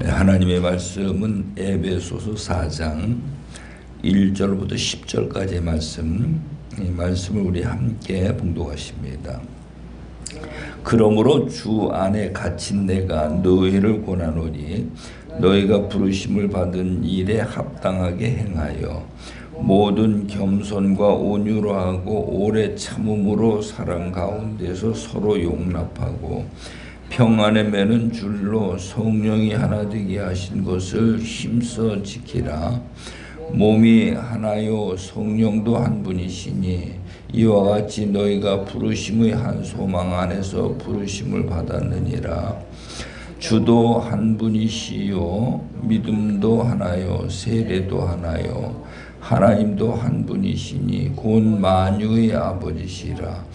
하나님의 말씀은 에베소서 4장 1절부터 10절까지의 말씀, 이 말씀을 우리 함께 봉독하십니다. 그러므로 주 안에 갇힌 내가 너희를 권하노니 너희가 부르심을 받은 일에 합당하게 행하여 모든 겸손과 온유로 하고 오래 참음으로 사랑 가운데서 서로 용납하고 평안에 매는 줄로 성령이 하나 되게 하신 것을 힘써 지키라. 몸이 하나요 성령도 한 분이시니 이와 같이 너희가 부르심의 한 소망 안에서 부르심을 받았느니라. 주도 한 분이시요 믿음도 하나요 세례도 하나요 하나님도 한 분이시니 곧 만유의 아버지시라.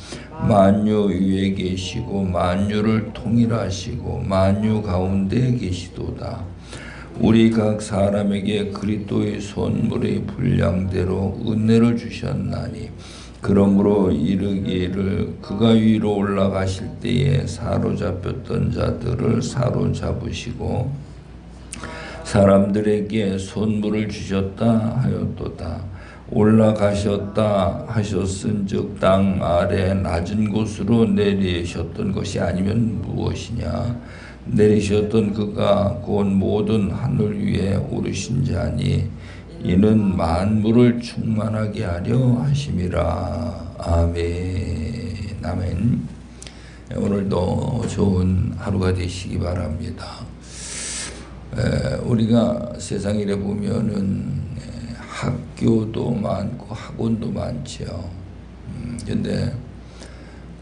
만유 위에 계시고 만유를 통일하시고 만유 가운데 계시도다. 우리 각 사람에게 그리스도의 선물의 분량대로 은혜를 주셨나니 그러므로 이르기를 그가 위로 올라가실 때에 사로잡혔던 자들을 사로잡으시고 사람들에게 선물을 주셨다 하였도다. 올라가셨다 하셨은즉 땅 아래 낮은 곳으로 내리셨던 것이 아니면 무엇이냐. 내리셨던 그가 곧 모든 하늘 위에 오르신 자니 이는 만물을 충만하게 하려 하심이라. 아멘. 아멘. 오늘도 좋은 하루가 되시기 바랍니다. 우리가 세상 일에 보면은 학교도 많고 학원도 많죠. 근데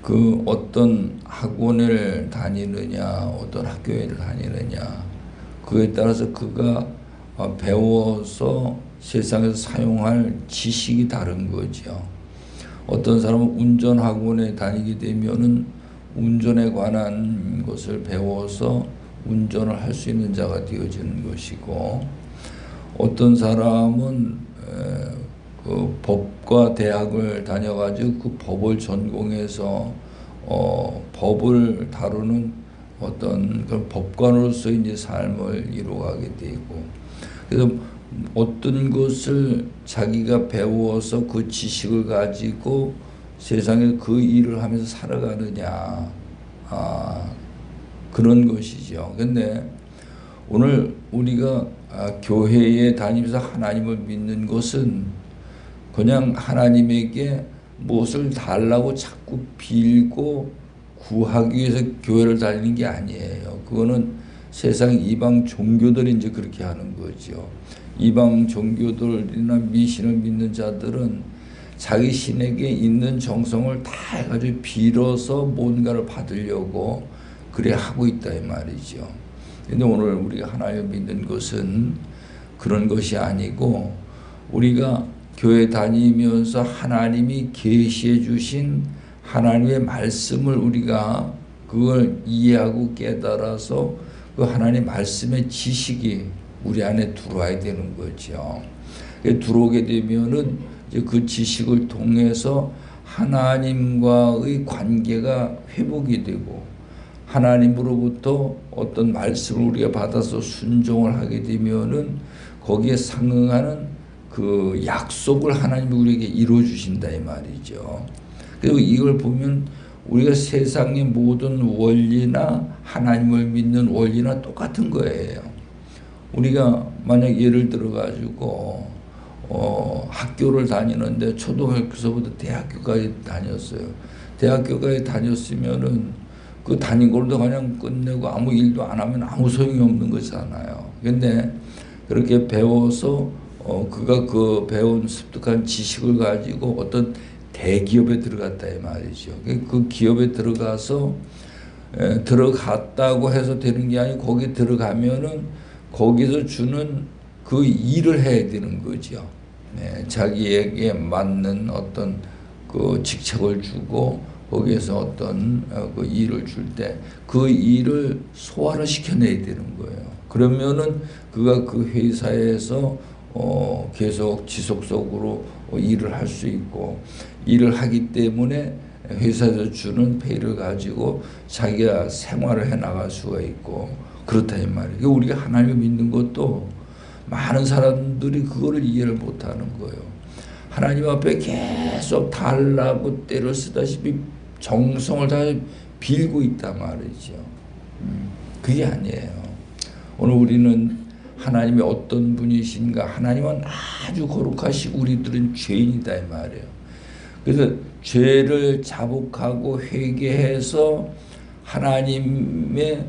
그 어떤 학원을 다니느냐, 어떤 학교에 다니느냐, 그에 따라서 그가 배워서 세상에서 사용할 지식이 다른 거죠. 어떤 사람은 운전학원에 다니게 되면은 운전에 관한 것을 배워서 운전을 할 수 있는 자가 되어지는 것이고, 어떤 사람은 그 법과 대학을 다녀가지고 그 법을 전공해서 법을 다루는 어떤 그런 법관으로서 이제 삶을 이루어가게 되고, 그래서 어떤 것을 자기가 배워서 그 지식을 가지고 세상에 그 일을 하면서 살아가느냐, 그런 것이죠. 근데 오늘 우리가 교회에 다니면서 하나님을 믿는 것은 그냥 하나님에게 무엇을 달라고 자꾸 빌고 구하기 위해서 교회를 다니는 게 아니에요. 그거는 세상 이방 종교들이 이제 그렇게 하는 거죠. 이방 종교들이나 미신을 믿는 자들은 자기 신에게 있는 정성을 다 해가지고 빌어서 뭔가를 받으려고 그래 하고 있다 이 말이죠. 근데 오늘 우리가 하나님을 믿는 것은 그런 것이 아니고, 우리가 교회 다니면서 하나님이 계시해 주신 하나님의 말씀을 우리가 그걸 이해하고 깨달아서 그 하나님의 말씀의 지식이 우리 안에 들어와야 되는 거죠. 들어오게 되면은 이제 그 지식을 통해서 하나님과의 관계가 회복이 되고, 하나님으로부터 어떤 말씀을 우리가 받아서 순종을 하게 되면은 거기에 상응하는 그 약속을 하나님이 우리에게 이루어 주신다 이 말이죠. 그리고 이걸 보면 우리가 세상의 모든 원리나 하나님을 믿는 원리나 똑같은 거예요. 우리가 만약 예를 들어 가지고 학교를 다니는데 초등학교서부터 대학교까지 다녔어요. 대학교까지 다녔으면은 그 다닌 걸로 그냥 끝내고 아무 일도 안 하면 아무 소용이 없는 거잖아요. 근데 그렇게 배워서 그가 그 배운 습득한 지식을 가지고 어떤 대기업에 들어갔다 이 말이죠. 그 기업에 들어가서 들어갔다고 해서 되는 게 아니고, 거기 들어가면은 거기서 주는 그 일을 해야 되는 거죠. 자기에게 맞는 어떤 그 직책을 주고 거기에서 어떤 그 일을 줄 때 그 일을 소화를 시켜내야 되는 거예요. 그러면은 그가 그 회사에서 계속 지속적으로 일을 할 수 있고, 일을 하기 때문에 회사에서 주는 페이를 가지고 자기가 생활을 해 나갈 수가 있고, 그렇다 이 말이에요. 우리가 하나님을 믿는 것도 많은 사람들이 그거를 이해를 못하는 거예요. 하나님 앞에 계속 달라고 때를 쓰다시피 정성을 다해 빌고 있단 말이죠. 그게 아니에요. 오늘 우리는 하나님이 어떤 분이신가? 하나님은 아주 거룩하시고 우리들은 죄인이다 이 말이에요. 그래서 죄를 자복하고 회개해서 하나님의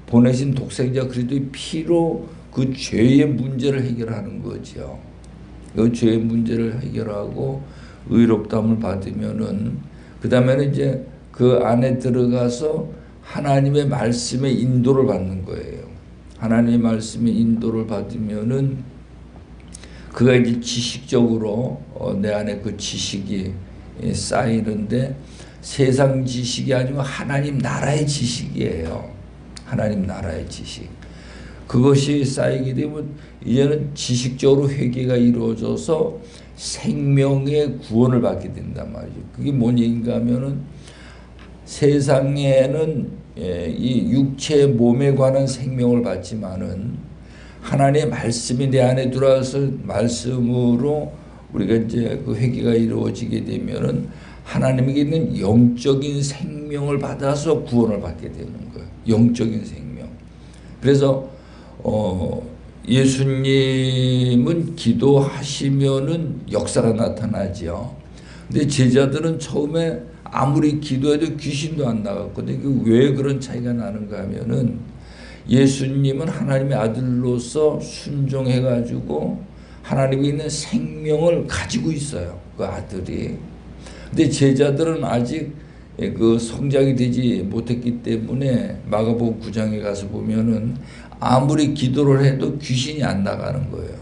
보내신 독생자 그리스도의 피로 그 죄의 문제를 해결하는 거죠. 그 죄의 문제를 해결하고 의롭다함을 받으면은 그 다음에는 이제 그 안에 들어가서 하나님의 말씀의 인도를 받는 거예요. 하나님의 말씀의 인도를 받으면은 그가 이제 지식적으로 내 안에 그 지식이 쌓이는데 세상 지식이 아니고 하나님 나라의 지식이에요. 하나님 나라의 지식. 그것이 쌓이게 되면 이제는 지식적으로 회개가 이루어져서 생명의 구원을 받게 된단 말이죠. 그게 뭔 얘기인가 하면은 세상에는 이 육체 몸에 관한 생명을 받지만은 하나님의 말씀이 내 안에 들어와서 말씀으로 우리가 이제 그 회개가 이루어지게 되면은 하나님에게 있는 영적인 생명을 받아서 구원을 받게 되는 거예요. 영적인 생명. 그래서 예수님은 기도하시면은 역사가 나타나죠. 근데 제자들은 처음에 아무리 기도해도 귀신도 안 나갔거든요. 왜 그런 차이가 나는가 하면은 예수님은 하나님의 아들로서 순종해가지고 하나님이 있는 생명을 가지고 있어요. 그 아들이. 근데 제자들은 아직 그 성장이 되지 못했기 때문에 마가복음 9장에 가서 보면은 아무리 기도를 해도 귀신이 안 나가는 거예요.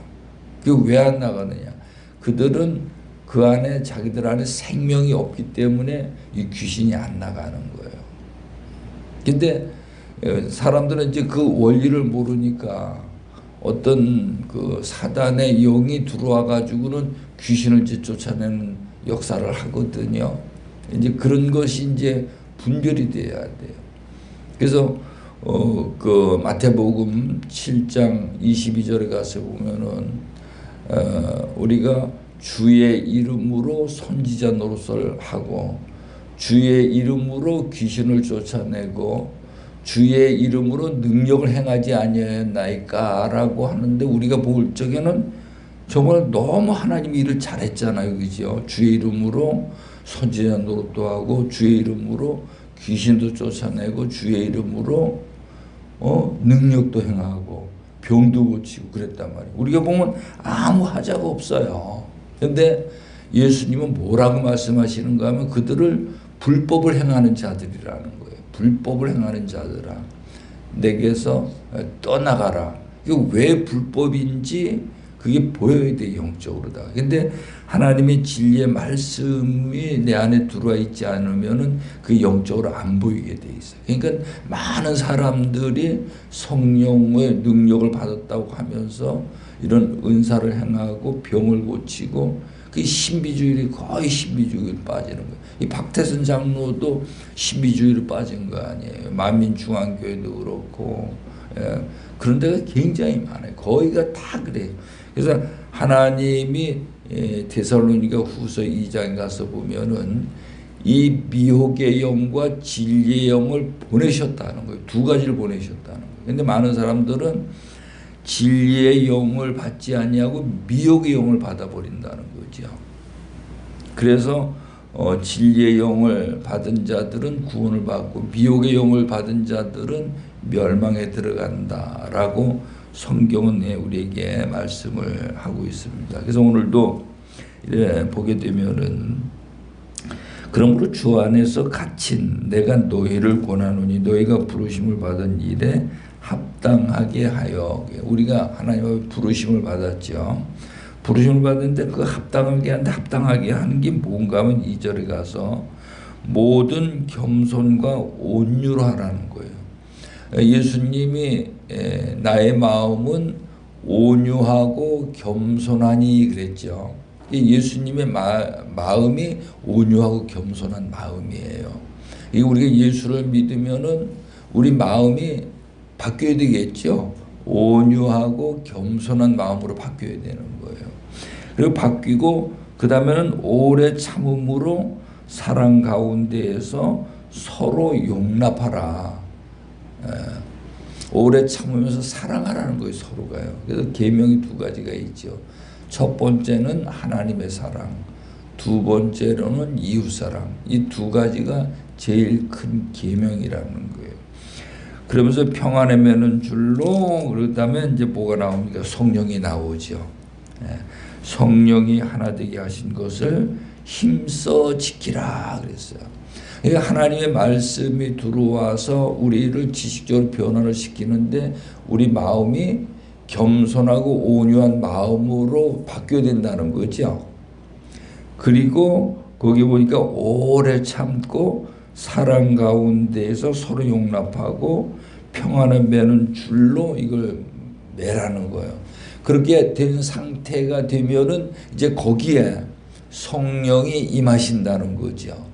그 왜 안 나가느냐? 그들은 그 안에 자기들 안에 생명이 없기 때문에 이 귀신이 안 나가는 거예요. 근데 사람들은 이제 그 원리를 모르니까 어떤 그 사단의 영이 들어와 가지고는 귀신을 이제 쫓아내는 역사를 하거든요. 이제 그런 것이 이제 분별이 돼야 돼요. 그래서 그 마태복음 7장 22절에 가서 보면은 우리가 주의 이름으로 선지자 노릇을 하고 주의 이름으로 귀신을 쫓아내고 주의 이름으로 능력을 행하지 아니하였나이까 라고 하는데 우리가 볼 적에는 정말 너무 하나님이 일을 잘했잖아요. 그죠? 주의 이름으로 선지자 노릇도 하고 주의 이름으로 귀신도 쫓아내고 주의 이름으로 능력도 행하고 병도 고치고 그랬단 말이에요. 우리가 보면 아무 하자가 없어요. 그런데 예수님은 뭐라고 말씀하시는가 하면 그들을 불법을 행하는 자들이라는 거예요. 불법을 행하는 자들아 내게서 떠나가라. 이거 왜 불법인지 그게 보여야 돼 영적으로다. 근데 하나님의 진리의 말씀이 내 안에 들어와 있지 않으면은 그 영적으로 안 보이게 돼 있어요. 그러니까 많은 사람들이 성령의 능력을 받았다고 하면서 이런 은사를 행하고 병을 고치고 그 신비주의를 거의 신비주의로 빠지는 거예요. 이 박태선 장로도 신비주의로 빠진 거 아니에요. 만민중앙교회도 그렇고 그런 데가 굉장히 많아요. 거의가 다 그래요. 그래서 하나님이 데살로니가 후서 2장에 가서 보면은 이 미혹의 영과 진리의 영을 보내셨다는 거예요. 두 가지를 보내셨다는 거예요. 근데 많은 사람들은 진리의 영을 받지 아니하고 미혹의 영을 받아버린다는 거죠. 그래서 진리의 영을 받은 자들은 구원을 받고 미혹의 영을 받은 자들은 멸망에 들어간다라고 성경은 우리에게 말씀을 하고 있습니다. 그래서 오늘도 보게 되면은 그러므로 주 안에서 갇힌 내가 너희를 권하노니 너희가 부르심을 받은 일에 합당하게 하여. 우리가 하나님 앞에 부르심을 받았죠. 부르심을 받았는데 그 합당하게 하는 게 뭔가 하면 2절에 가서 모든 겸손과 온유로 하라는 거예요. 예수님이 나의 마음은 온유하고 겸손하니 그랬죠. 예수님의 마음이 온유하고 겸손한 마음이에요. 우리가 예수를 믿으면은 우리 마음이 바뀌어야 되겠죠. 온유하고 겸손한 마음으로 바뀌어야 되는 거예요. 그리고 바뀌고 그 다음에는 오래 참음으로 사랑 가운데에서 서로 용납하라. 오래 참으면서 사랑하라는 거예요. 서로가요. 그래서 계명이 두 가지가 있죠. 첫 번째는 하나님의 사랑, 두 번째로는 이웃사랑. 이 두 가지가 제일 큰 계명이라는 거예요. 그러면서 평안에 매는 줄로, 그러다면 이제 뭐가 나옵니까? 성령이 나오죠. 성령이 하나 되게 하신 것을 힘써 지키라 그랬어요. 그러니까 하나님의 말씀이 들어와서 우리를 지식적으로 변화를 시키는데 우리 마음이 겸손하고 온유한 마음으로 바뀌어야 된다는 거죠. 그리고 거기 보니까 오래 참고 사랑 가운데에서 서로 용납하고 평안에 매는 줄로 이걸 매라는 거예요. 그렇게 된 상태가 되면은 이제 거기에 성령이 임하신다는 거죠.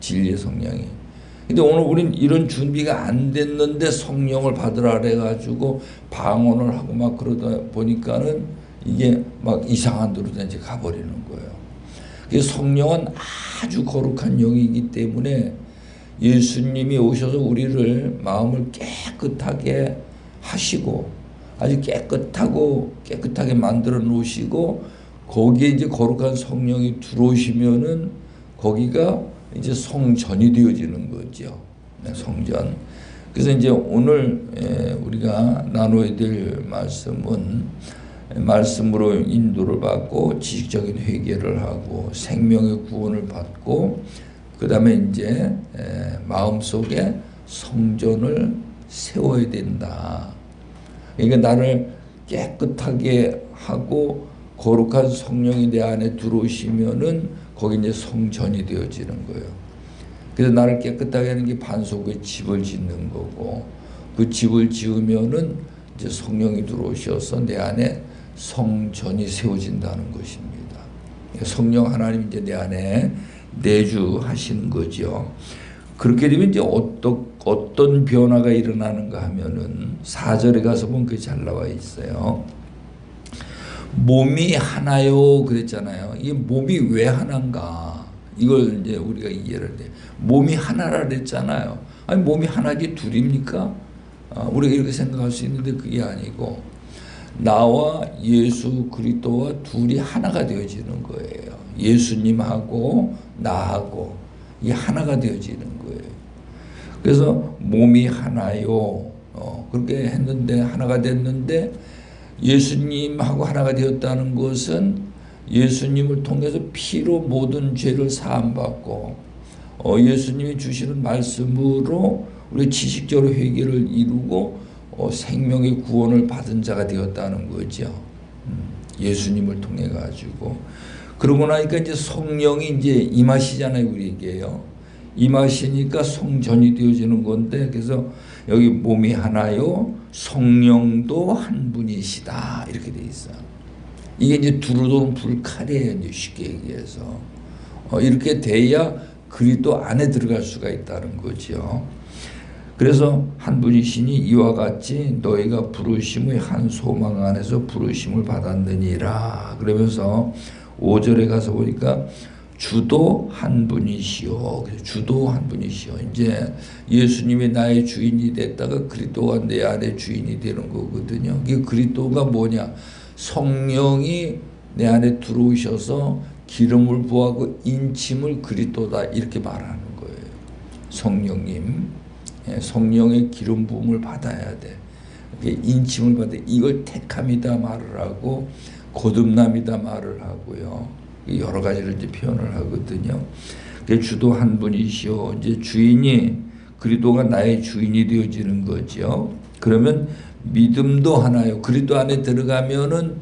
진리의 성령이. 근데 오늘 우린 이런 준비가 안 됐는데 성령을 받으라 그래가지고 방언을 하고 막 그러다 보니까는 이게 막 이상한 데로 이제 가버리는 거예요. 그래서 성령은 아주 거룩한 영이기 때문에 예수님이 오셔서 우리를 마음을 깨끗하게 하시고 아주 깨끗하게 만들어 놓으시고 거기에 이제 거룩한 성령이 들어오시면은 거기가 이제 성전이 되어지는 거죠. 성전. 그래서 이제 오늘 우리가 나눠야 될 말씀은 말씀으로 인도를 받고 지식적인 회개를 하고 생명의 구원을 받고 그 다음에 이제 마음속에 성전을 세워야 된다. 그러니까 나를 깨끗하게 하고 거룩한 성령이 내 안에 들어오시면은 거기 이제 성전이 되어지는 거예요. 그래서 나를 깨끗하게 하는 게 반석의 집을 짓는 거고 그 집을 지으면은 이제 성령이 들어오셔서 내 안에 성전이 세워진다는 것입니다. 성령 하나님 이제 내 안에 내주하시는 거죠. 그렇게 되면 이제 어떤 변화가 일어나는가 하면은 4절에 가서 보면 그게 잘 나와 있어요. 몸이 하나요 그랬잖아요. 이 몸이 왜 하나인가? 이걸 이제 우리가 이해를 해. 몸이 하나라 그랬잖아요. 아니 몸이 하나지 둘입니까? 우리가 이렇게 생각할 수 있는데 그게 아니고 나와 예수 그리스도와 둘이 하나가 되어지는 거예요. 예수님하고 나하고 이 하나가 되어지는 거예요. 그래서 몸이 하나요. 그렇게 했는데 하나가 됐는데 예수님하고 하나가 되었다는 것은 예수님을 통해서 피로 모든 죄를 사함받고 예수님이 주시는 말씀으로 우리 지식적으로 회개를 이루고 생명의 구원을 받은 자가 되었다는 거죠. 예수님을 통해 가지고 그러고 나니까 이제 성령이 이제 임하시잖아요 우리에게요. 임하시니까 성전이 되어지는 건데 그래서 여기 몸이 하나요 성령도 한 분이시다 이렇게 돼 있어요. 이게 이제 두루도는 불칼이에요. 이제 쉽게 얘기해서 이렇게 돼야 그리스도 안에 들어갈 수가 있다는 거죠. 그래서 한 분이시니 이와 같이 너희가 부르심의 한 소망 안에서 부르심을 받았느니라. 그러면서 5절에 가서 보니까 주도 한 분이시오. 주도 한 분이시오. 이제 예수님이 나의 주인이 됐다가 그리스도가 내 안에 주인이 되는 거거든요. 이게 그리스도가 뭐냐? 성령이 내 안에 들어오셔서 기름을 부하고 인침을 그리스도다 이렇게 말하는 거예요. 성령님, 성령의 기름 부음을 받아야 돼. 인침을 받아. 이걸 택함이다 말을 하고 거듭남이다 말을 하고요. 여러 가지를 이제 표현을 하거든요. 주도 한 분이시오. 이제 주인이 그리스도가 나의 주인이 되어지는 거죠. 그러면 믿음도 하나요. 그리스도 안에 들어가면은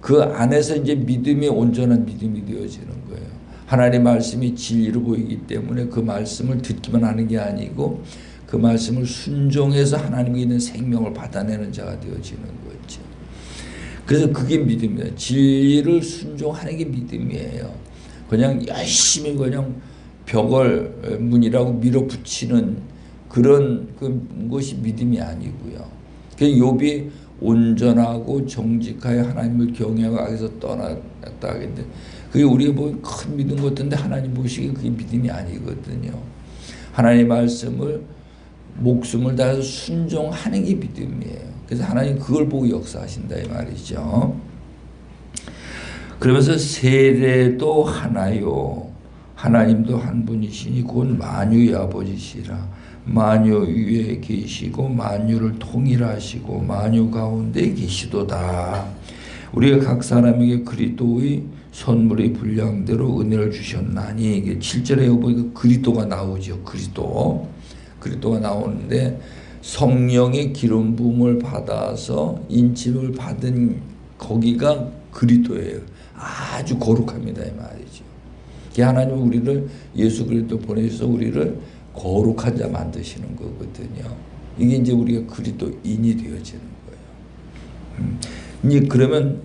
그 안에서 이제 믿음이 온전한 믿음이 되어지는 거예요. 하나님의 말씀이 진리로 보이기 때문에 그 말씀을 듣기만 하는 게 아니고 그 말씀을 순종해서 하나님께 있는 생명을 받아내는 자가 되어지는 거죠. 그래서 그게 믿음이에요. 진리를 순종하는 게 믿음이에요. 그냥 열심히 그냥 벽을 문이라고 밀어붙이는 그런 것이 믿음이 아니고요. 그 욥이 온전하고 정직하여 하나님을 경외하고 악에서 떠났다 하겠는데 그게 우리가 보기엔 큰 믿음 같은데 하나님 보시기에 그게 믿음이 아니거든요. 하나님의 말씀을 목숨을 다해서 순종하는 게 믿음이에요. 그래서 하나님 그걸 보고 역사하신다 이 말이죠. 그러면서 세례도 하나요. 하나님도 한 분이시니 곧 만유의 아버지시라. 만유 위에 계시고 만유를 통일하시고 만유 가운데 계시도다. 우리가 각 사람에게 그리스도의 선물의 분량대로 은혜를 주셨나니 이게 7절에 보니까 그리스도가 나오죠. 그리스도가 나오는데 성령의 기름 부음을 받아서 인침을 받은 거기가 그리스도예요. 아주 거룩합니다 이 말이죠. 하나님은 우리를 예수 그리스도 보내셔서 우리를 거룩한 자 만드시는 거거든요. 이게 이제 우리가 그리스도인이 되어지는 거예요. 이제 그러면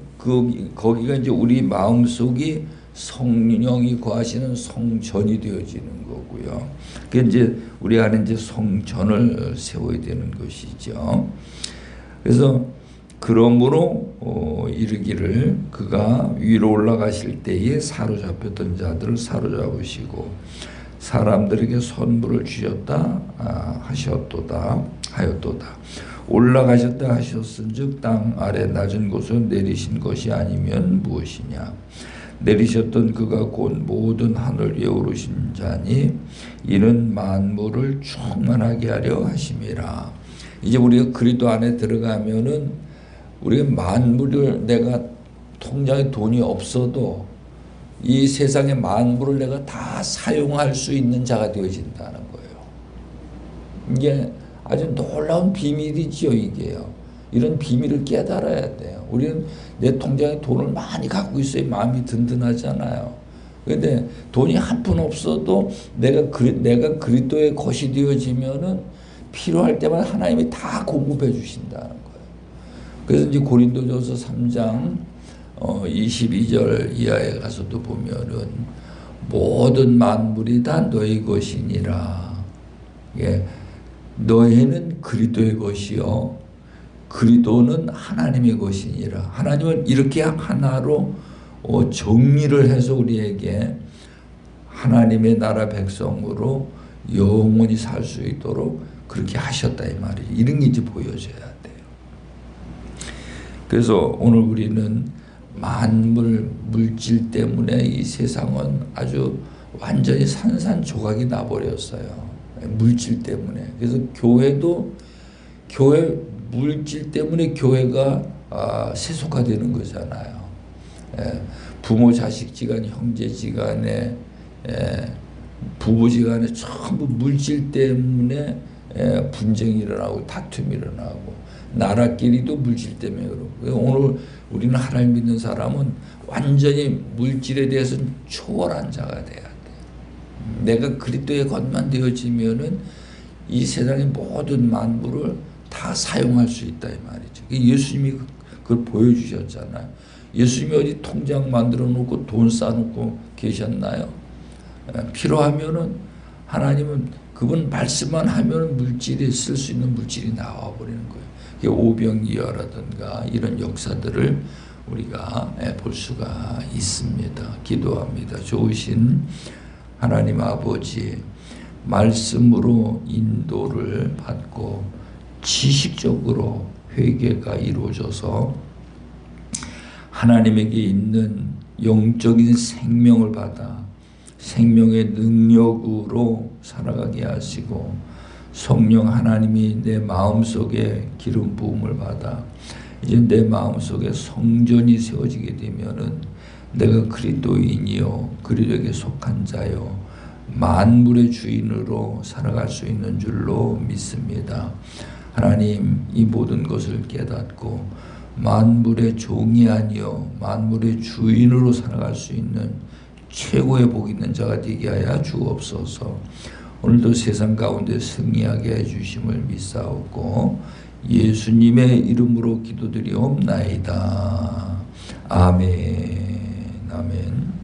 거기가 이제 우리 마음속이 성령이 거하시는 성전이 되어지는 거고요. 그 이제 우리 안에 이제 성전을 세워야 되는 것이죠. 그래서 그러므로 이르기를 그가 위로 올라가실 때에 사로잡혔던 자들을 사로잡으시고 사람들에게 선물을 주셨다 하였도다. 올라가셨다 하셨은즉 땅 아래 낮은 곳으로 내리신 것이 아니면 무엇이냐. 내리셨던 그가 곧 모든 하늘 위에 오르신 자니 이는 만물을 충만하게 하려 하심이라. 이제 우리가 그리스도 안에 들어가면은 우리가 만물을 내가 통장에 돈이 없어도 이 세상의 만물을 내가 다 사용할 수 있는 자가 되어진다는 거예요. 이게 아주 놀라운 비밀이지요, 이게요. 이런 비밀을 깨달아야 돼요. 우리는 내 통장에 돈을 많이 갖고 있어야 마음이 든든하잖아요. 그런데 돈이 한 푼 없어도 내가 그리스도의 것이 되어지면은 필요할 때마다 하나님이 다 공급해 주신다는 거예요. 그래서 이제 고린도전서 3장 22절 이하에 가서도 보면은 모든 만물이 다 너희 것이니라. 예, 너희는 그리스도의 것이요 그리스도는 하나님의 것이니라. 하나님은 이렇게 하나로 정리를 해서 우리에게 하나님의 나라 백성으로 영원히 살 수 있도록 그렇게 하셨다 이 말이에요. 이런 게 이제 보여져야 돼요. 그래서 오늘 우리는 만물 물질 때문에 이 세상은 아주 완전히 산산조각이 나버렸어요. 물질 때문에. 그래서 교회 물질 때문에 교회가 세속화되는 거잖아요. 부모 자식지간 형제지간에 부부지간에 전부 물질 때문에 분쟁이 일어나고 다툼이 일어나고 나라끼리도 물질 때문에 그러고. 오늘 우리는 하나님 믿는 사람은 완전히 물질에 대해서는 초월한 자가 돼야 돼. 내가 그리스도의 것만 되어지면은 이 세상의 모든 만물을 다 사용할 수 있다 이 말이죠. 예수님이 그걸 보여주셨잖아요. 예수님이 어디 통장 만들어 놓고 돈 쌓아놓고 계셨나요? 필요하면은 하나님은 그분 말씀만 하면 물질이 쓸 수 있는 물질이 나와 버리는 거예요. 오병이어라든가 이런 역사들을 우리가 볼 수가 있습니다. 기도합니다. 좋으신 하나님 아버지, 말씀으로 인도를 받고 지식적으로 회개가 이루어져서 하나님에게 있는 영적인 생명을 받아 생명의 능력으로 살아가게 하시고 성령 하나님이 내 마음속에 기름 부음을 받아 이제 내 마음속에 성전이 세워지게 되면은 내가 그리스도인이요 그리스도에게 속한 자요 만물의 주인으로 살아갈 수 있는 줄로 믿습니다. 하나님 이 모든 것을 깨닫고 만물의 종이 아니요 만물의 주인으로 살아갈 수 있는 최고의 복 있는 자가 되게 하여 주옵소서. 오늘도 세상 가운데 승리하게 해주심을 믿사옵고 예수님의 이름으로 기도드리옵나이다. 아멘. 아멘.